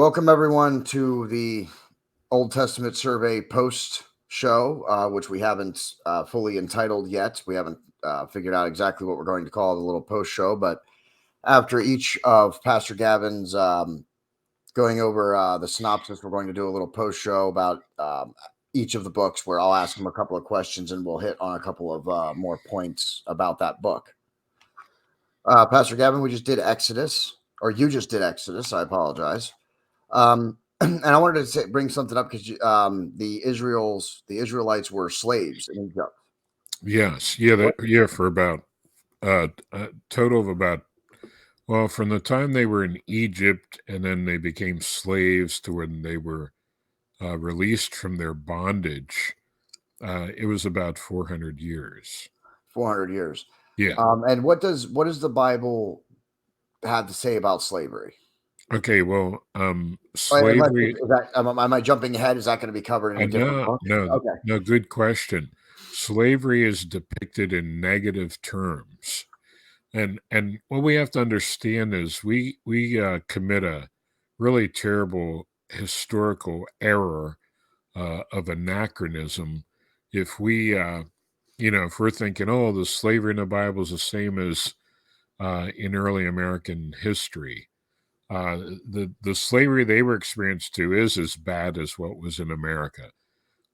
Welcome everyone to the Old Testament Survey post show, which we haven't fully entitled yet. We haven't figured out exactly what we're going to call the little post show, but after each of Pastor Gavin's going over the synopsis, we're going to do a little post show about each of the books where I'll ask him a couple of questions and we'll hit on a couple of more points about that book. Pastor Gavin, we just did Exodus, or you just did Exodus. I apologize. And I wanted to bring something up because the Israelites were slaves in Egypt. Yes, for about a total of about, well, from the time they were in Egypt and then they became slaves to when they were released from their bondage, it was about 400 years. 400 years. Yeah. And what does the Bible have to say about slavery? Okay, well, slavery. Am I jumping ahead? Is that going to be covered in a different book? No, good question. Slavery is depicted in negative terms, and what we have to understand is we commit a really terrible historical error of anachronism if we if we're thinking, oh, the slavery in the Bible is the same as in early American history. The slavery they were experienced to is as bad as what was in America.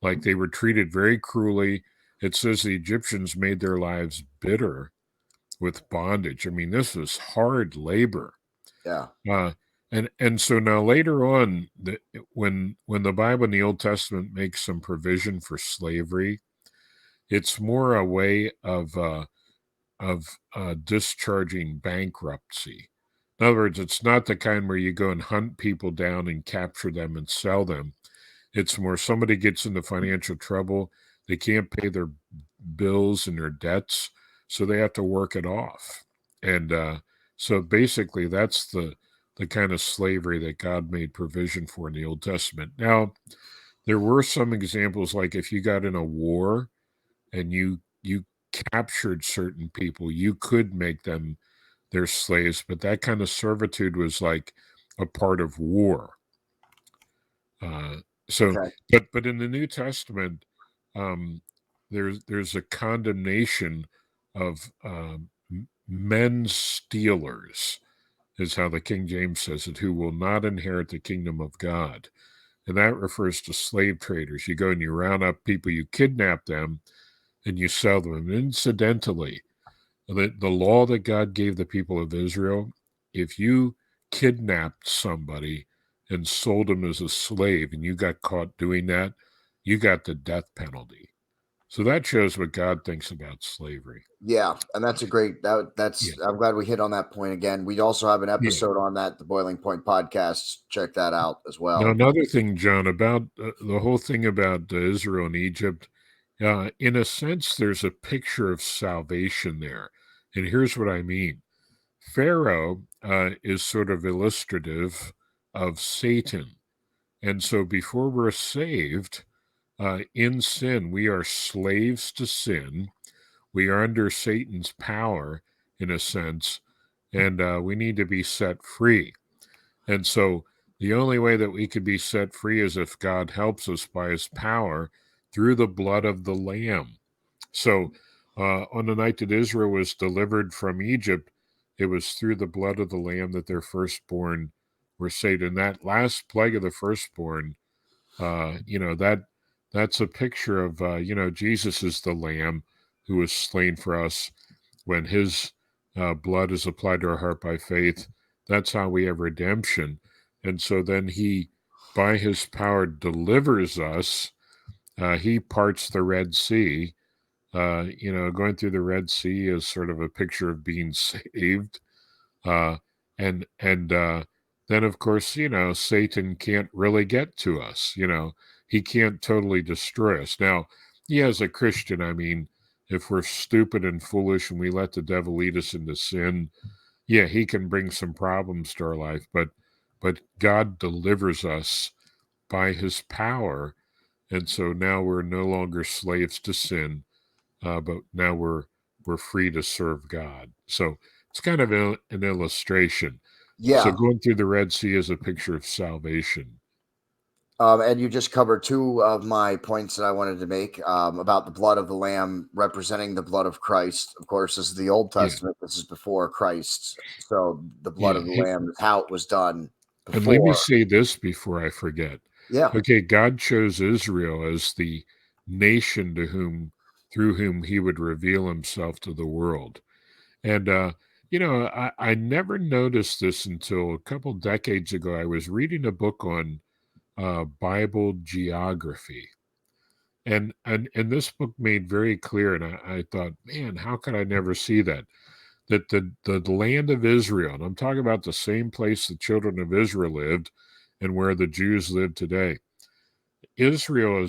Like, they were treated very cruelly. It says the Egyptians made their lives bitter with bondage. I mean, this was hard labor. Yeah. And so now later on, when the Bible in the Old Testament makes some provision for slavery, it's more a way of discharging bankruptcy. In other words, it's not the kind where you go and hunt people down and capture them and sell them. It's more somebody gets into financial trouble. They can't pay their bills and their debts, so they have to work it off. And so basically that's the kind of slavery that God made provision for in the Old Testament. Now, there were some examples, like if you got in a war and you captured certain people, you could make them their slaves, but that kind of servitude was like a part of war. But in the New Testament, there's a condemnation of men stealers, is how the King James says it, who will not inherit the kingdom of God. And that refers to slave traders. You go and you round up people, you kidnap them, and you sell them. And incidentally, the law that God gave the people of Israel, if you kidnapped somebody and sold them as a slave and you got caught doing that, you got the death penalty. So that shows what God thinks about slavery. Yeah, and that's a great. I'm glad we hit on that point again. We also have an episode on that, the Boiling Point podcast. Check that out as well. Now, another thing, John, about the whole thing about Israel and Egypt, in a sense, there's a picture of salvation there. And here's what I mean. Pharaoh is sort of illustrative of Satan. And so before we're saved, in sin, we are slaves to sin. We are under Satan's power, in a sense, and we need to be set free. And so the only way that we could be set free is if God helps us by his power through the blood of the Lamb. So on the night that Israel was delivered from Egypt, it was through the blood of the Lamb that their firstborn were saved. And that last plague of the firstborn, that's a picture of, Jesus is the Lamb who was slain for us. When his blood is applied to our heart by faith, that's how we have redemption. And so then he, by his power, delivers us. He parts the Red Sea. Going through the Red Sea is sort of a picture of being saved. And then, of course, Satan can't really get to us. He can't totally destroy us. Now, as a Christian, I mean, if we're stupid and foolish and we let the devil lead us into sin, he can bring some problems to our life. But God delivers us by his power. And so now we're no longer slaves to sin, but now we're free to serve God. So it's kind of an illustration. So Yeah. going through the Red Sea is a picture of salvation. And you just covered two of my points that I wanted to make about the blood of the Lamb representing the blood of Christ. Of course, this is the Old Yeah, Testament. This is before Christ. So the blood yeah. of the Lamb is how it was done And let me before. say this before I forget. Yeah. Okay, God chose Israel as the nation through whom he would reveal himself to the world. And I never noticed this until a couple decades ago. I was reading a book on Bible geography. And this book made very clear, and I thought, man, how could I never see that? That the land of Israel, and I'm talking about the same place the children of Israel lived and where the Jews live today. Israel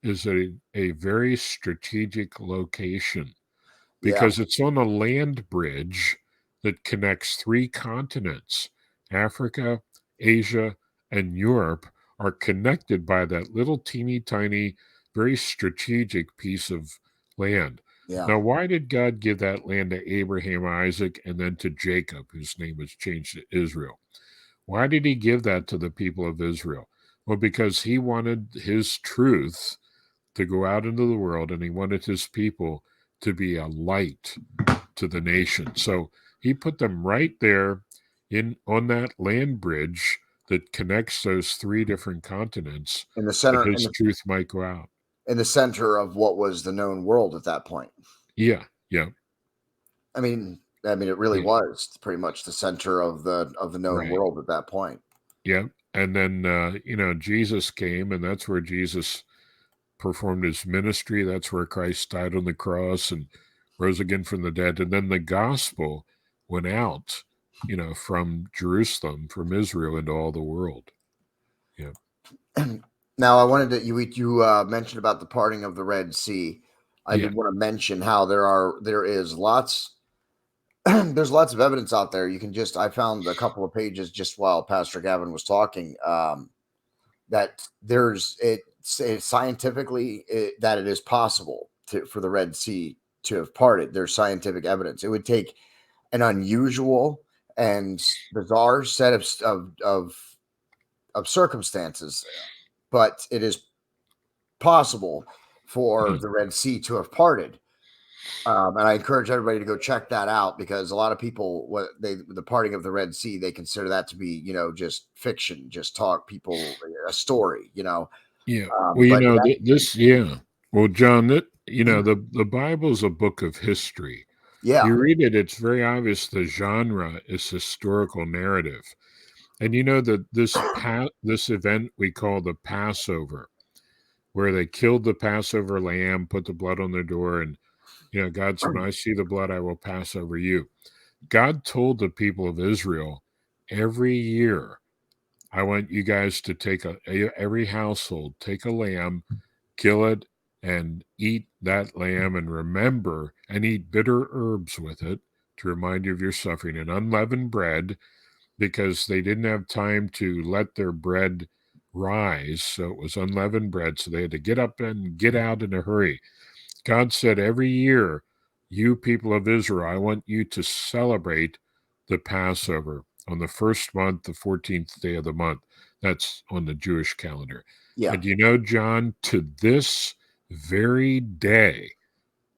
is a very strategic location Yeah. because it's on a land bridge that connects three continents. Africa, Asia, and Europe are connected by that little teeny tiny, very strategic piece of land. Yeah. Now, why did God give that land to Abraham, Isaac, and then to Jacob, whose name was changed to Israel? Why did he give that to the people of Israel? Well, because he wanted his truth to go out into the world, and he wanted his people to be a light to the nation. So he put them right there in on that land bridge that connects those three different continents, In the that center, his truth might go out. in the center of what was the known world at that point. Yeah, yeah, I mean, it really yeah, was pretty much the center of the known right. world at that point. Yeah. And then Jesus came, and that's where Jesus performed his ministry. That's where Christ died on the cross and rose again from the dead. And then the gospel went out, from Jerusalem, from Israel into all the world. Yeah. Now, I wanted to you mentioned about the parting of the Red Sea. I Yeah. did want to mention how there is lots there's lots of evidence out there. You can just I found a couple of pages just while Pastor Gavin was talking that it's scientifically that it is possible for the Red Sea to have parted. There's scientific evidence. It would take an unusual and bizarre set of circumstances, but it is possible for Mm. the Red Sea to have parted. And I encourage everybody to go check that out because a lot of people, the parting of the Red Sea, they consider that to be, just fiction, just talk, people, a story, Yeah. Well, But it this, yeah. Well, John, the Bible is a book of history. yeah, You read it, it's very obvious the genre is historical narrative. And that this event we call the Passover, where they killed the Passover lamb, put the blood on their door, and God said, "When I see the blood, I will pass over you." God told the people of Israel every year, "I want you guys to every household take a lamb, kill it, and eat that lamb, and remember and eat bitter herbs with it to remind you of your suffering, and unleavened bread." Because they didn't have time to let their bread rise. So it was unleavened bread. So they had to get up and get out in a hurry. God said, every year, you people of Israel, I want you to celebrate the Passover on the first month, the 14th day of the month. That's on the Jewish calendar. yeah, And John, to this very day,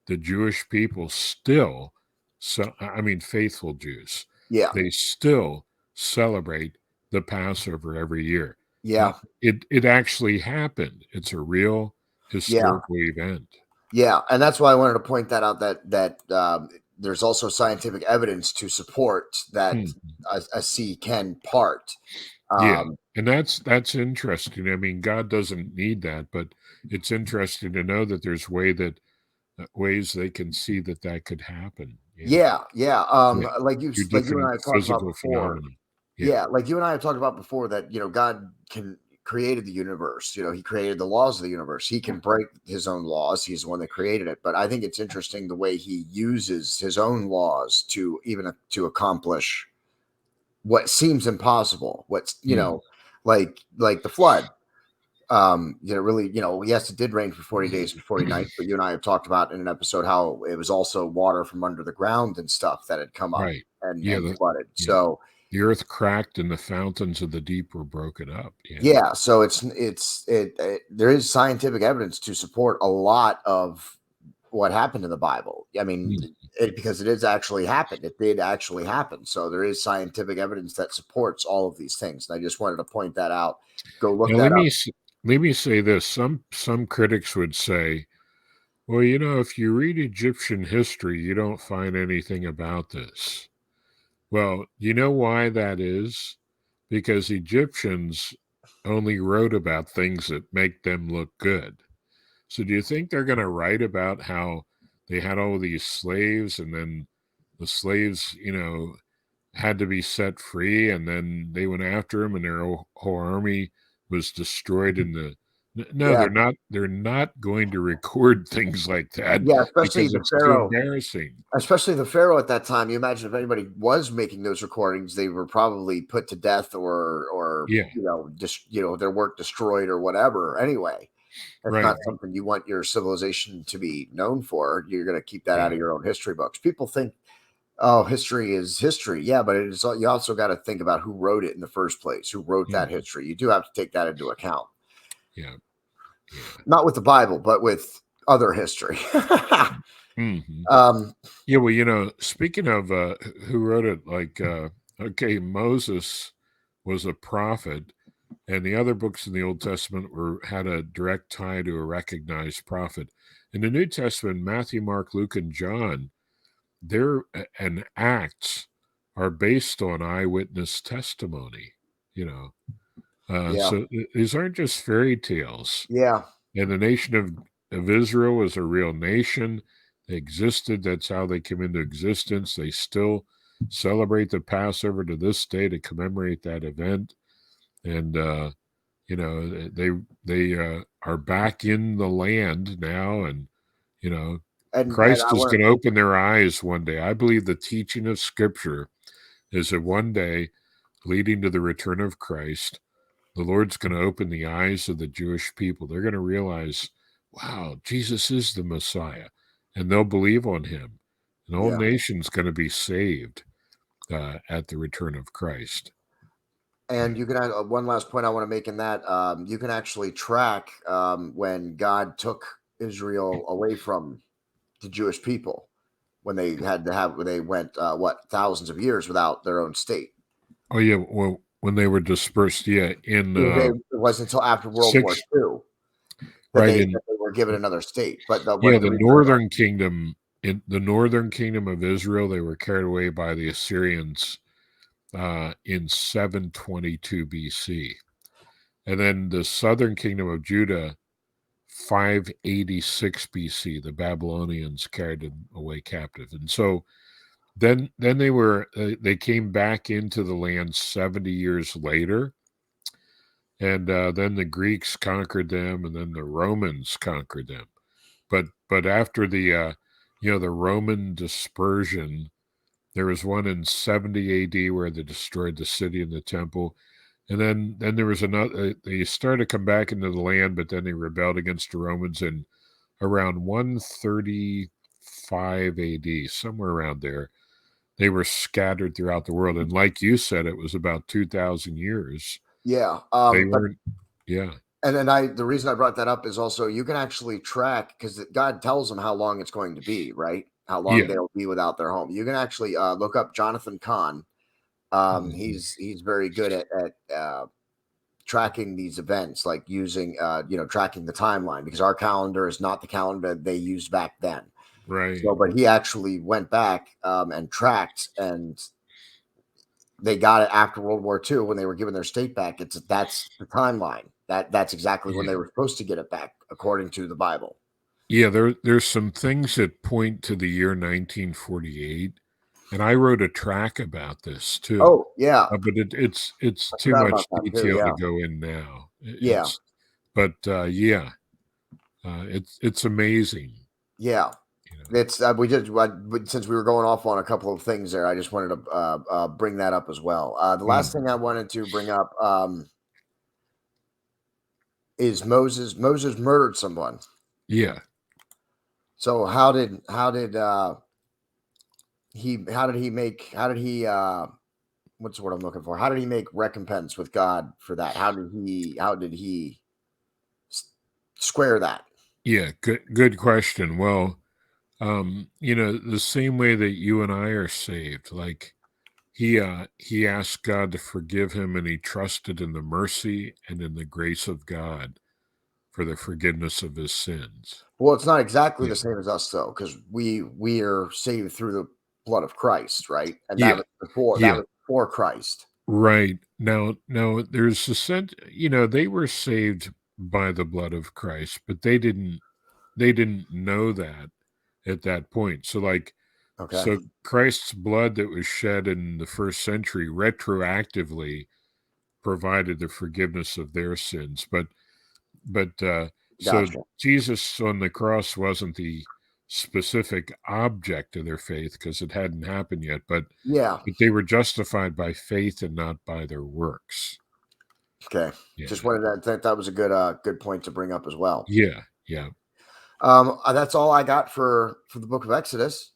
the Jewish people still, faithful Jews, yeah, they still celebrate the Passover every year. yeah, It actually happened. It's a real yeah, historical event. yeah, and that's why I wanted to point that out. That there's also scientific evidence to support that Hmm. a sea can part. Yeah, Um, and that's interesting. I mean, God doesn't need that, but it's interesting to know that there's ways they can see that could happen. Yeah, yeah, yeah. yeah, through Like you and different I have talked about physical before. phenomena. Yeah, Yeah, like you and I have talked about before that, God can created the universe. He created the laws of the universe. He can break his own laws. He's the one that created it. But I think it's interesting the way he uses his own laws to even to accomplish what seems impossible. What's, mm, like the flood. Really, yes, it did rain for 40 days and 40 nights, but you and I have talked about in an episode how it was also water from under the ground and stuff that had come up right. and Yeah, flooded. yeah, So The earth cracked and the fountains of the deep were broken up. Yeah, so there is scientific evidence to support a lot of what happened in the Bible. I mean, Mm. because it is actually happened. It did actually happen. So there is scientific evidence that supports all of these things. And I just wanted to point that out. Go look Now that up. let me say this. Some critics would say, well, you know, if you read Egyptian history, you don't find anything about this. Well, you know why that is? Because Egyptians only wrote about things that make them look good. So do you think they're going to write about how they had all these slaves and then the slaves, you know, had to be set free and then they went after them and their whole army was destroyed in the no, Yeah, they're not going to record things like that yeah, because it's too embarrassing. especially the Pharaoh at that time. You imagine if anybody was making those recordings, they were probably put to death or Yeah, just their work destroyed or whatever. Anyway, that's right. not something you want your civilization to be known for. You're going to keep that out Yeah. of your own history books. People think, oh, history is history. Yeah, but you also got to think about who wrote it in the first place, who wrote that Mm, history. You do have to take that into account. yeah. Yeah. Not with the Bible, but with other history. Hmm. um, Yeah, well, you know, speaking of who wrote it, like, okay, Moses was a prophet, and the other books in the Old Testament had a direct tie to a recognized prophet. In the New Testament, Matthew, Mark, Luke, and John, and Acts are based on eyewitness testimony. You know, yeah, so these aren't just fairy tales. yeah, And the nation of Israel was a real nation. They existed. That's how they came into existence. They still celebrate the Passover to this day to commemorate that event. And you know, they are back in the land now, and you know, and Christ I is want going to open their eyes one day. I believe the teaching of Scripture is that one day, leading to the return of Christ, the Lord's going to open the eyes of the Jewish people. They're going to realize, wow, Jesus is the Messiah, and they'll believe on him. And all yeah. nations going to be saved at the return of Christ. And you can add one last point I want to make in that you can actually track when God took Israel away from the Jewish people when they went thousands of years without their own state. Oh yeah, well, when they were dispersed, yeah, in It wasn't until after World War six, II that right that in they were given another state. But yeah, the reason I brought in the northern kingdom of Israel, they were carried away by the Assyrians in 722 BC, and then the southern kingdom of Judah 586 BC, the Babylonians carried them away captive. And so then they came back into the land 70 years later. And then the Greeks conquered them, and then the Romans conquered them. But after the the Roman dispersion, there was one in 70 AD where they destroyed the city and the temple. And then there was another. They started to come back into the land, but then they rebelled against the Romans in around 135 AD, somewhere around there. They were scattered throughout the world, and like you said, it was about 2,000 years. yeah. They But weren't. Yeah, and then the reason I brought that up is also you can actually track because God tells them how long it's going to be, right? How long yeah, they'll be without their home. You can actually look up Jonathan Kahn. mhm, He's very good at tracking these events, like using tracking the timeline because our calendar is not the calendar they used back then. right. So, but he actually went back and tracked, and they got it after World War II when they were given their state back. That's the timeline. That's exactly when they Yeah. were supposed to get it back, according to the Bible. Yeah, there's some things that point to the year 1948, and I wrote a track about this too. Oh yeah, But it's I too forgot much about that too. detail to Yeah, go in now. yeah, Yeah, it's amazing, yeah. you know. It's we just since we were going off on a couple of things there, I just wanted to bring that up as well. The last Mm, thing I wanted to bring up is Moses. Moses murdered someone. yeah. So how did he make how did he what's the word I'm looking for? How did he make recompense with God for that? How did he square that? Yeah, good question. Well, the same way that you and I are saved, like he asked God to forgive him, and he trusted in the mercy and in the grace of God for the forgiveness of his sins. Well, it's not exactly Yeah. the same as us though, because we are saved through the blood of Christ, right? And Yeah. that Yeah. was before Christ. Right. Now there's a sense, they were saved by the blood of Christ, but they didn't know that at that point. So Okay, so Christ's blood that was shed in the first century retroactively provided the forgiveness of their sins. But so gotcha. Jesus on the cross wasn't the specific object of their faith because it hadn't happened yet, Yeah. but they were justified by faith and not by their works. Okay. Just Yeah. wanted to think that was a good point to bring up as well. Yeah. Yeah. That's all I got for the book of Exodus.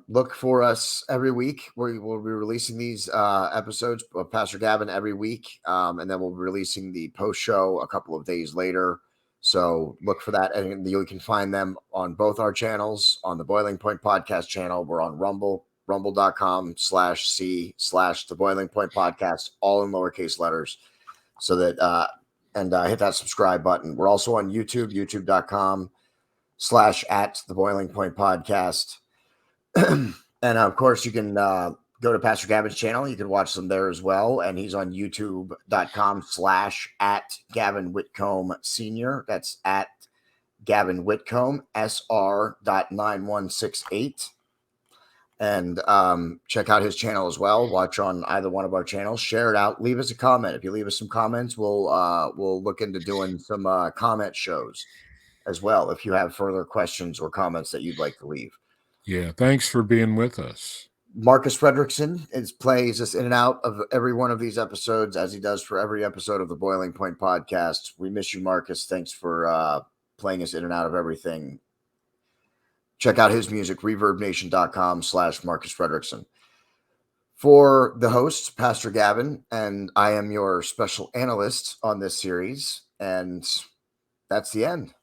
Look for us every week. We will be releasing these episodes of Pastor Gavin every week, and then we'll be releasing the post show a couple of days later. So look for that, and you can find them on both our channels. On the Boiling Point Podcast channel, we're on rumble.com/c/the Boiling Point Podcast, all in lowercase letters. So that and hit that subscribe button. We're also on YouTube, youtube.com/at the Boiling Point Podcast. And of course, you can go to Pastor Gavin's channel. You can watch them there as well. And he's on youtube.com/at Gavin Whitcomb Sr. That's at Gavin Whitcomb, SR.9168. And check out his channel as well. Watch on either one of our channels. Share it out. Leave us a comment. If you leave us some comments, we'll look into doing some comment shows as well. If you have further questions or comments that you'd like to leave. Yeah. Thanks for being with us. Marcus Fredrickson plays us in and out of every one of these episodes, as he does for every episode of the Boiling Point Podcast. We miss you, Marcus. Thanks for playing us in and out of everything. Check out his music, reverbnation.com/Marcus Fredrickson. For the host, Pastor Gavin, and I am your special analyst on this series. And that's the end.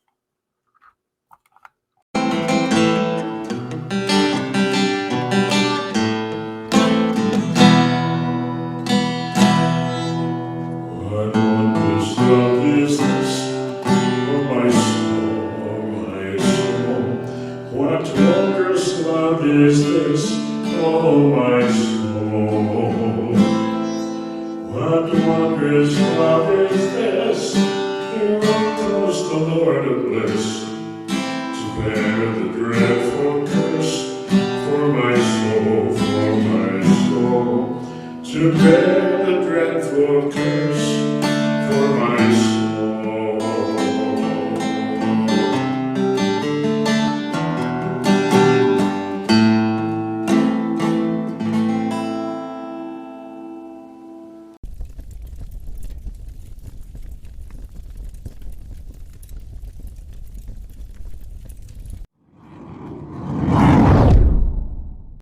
What wondrous love is this, oh my soul, oh my soul? What wondrous love is this, oh my soul? What wondrous love is this? Here goes the Lord of bliss, to bear the dreadful curse for my soul, to bear the dreadful curse for my soul.